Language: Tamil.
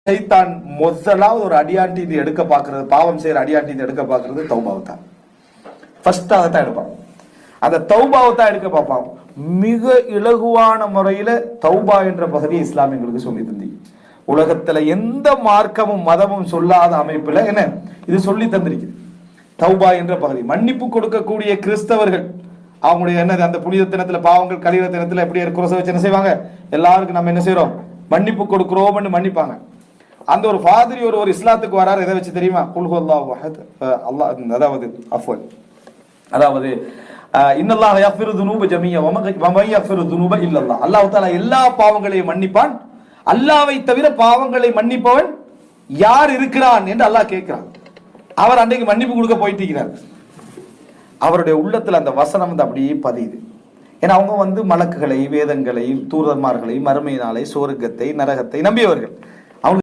சைத்தான் முதலாவது ஒரு அடியாண்டி இது எடுக்க பார்க்கறது, பாவம் செய்யற அடியாண்டி இது எடுக்க பார்க்கறது தௌபாவை தான். ஃபர்ஸ்ட் அதை தான் எடுப்பான். அந்த தௌபாவை தான் எடுக்க பார்ப்பான். மிக இலகுவான முறையில தௌபா என்ற பகுதியை இஸ்லாம் எங்களுக்கு சொல்லி தந்தீங்க. உலகத்துல எந்த மார்க்கமும் மதமும் சொல்லாத அமைப்புல என்ன இது சொல்லி தந்திருக்குது. தௌபா என்ற பகுதி மன்னிப்பு கொடுக்கக்கூடிய கிறிஸ்தவர்கள் அவங்களுடைய என்ன அந்த புனித தினத்துல பாவங்கள் கழிகிற தினத்துல எப்படி குறைச வச்சு என்ன செய்வாங்க, எல்லாருக்கும் நம்ம என்ன செய்யறோம், மன்னிப்பு கொடுக்கிறோம்னு மன்னிப்பாங்க. அந்த ஒரு ஃபாதிரி ஒரு இஸ்லாத்துக்கு வராரு, எதை வச்சு தெரியுமா, குல் ஹுவல்லாஹு அஹத் அல்லாஹ், அதாவது அஃப்வன், அதாவது இன்னல்லாஹ் யக்ஃபிரு துனூப ஜமீஅ வ மன் யக்ஃபிரு துனூப இல்லல்லாஹ். அல்லாஹ் தஆலா எல்லா பாவங்களையும் மன்னிப்பான், அல்லாஹ்வை தவிர பாவங்களை மன்னிப்பவன் யார் இருக்கிறான் என்று அல்லாஹ் கேட்கிறான். அவர் அன்றைக்கு மன்னிப்பு கொடுக்க போயிட்டு இருக்கிறார். அவருடைய உள்ளத்துல அந்த வசனம் வந்து அப்படியே பதியுது. ஏன்னா அவங்க மலக்குகளை, வேதங்களை, தூதர்மார்களை, மறுமை நாளை, சொர்க்கத்தை, நரகத்தை நம்பியவர்கள்.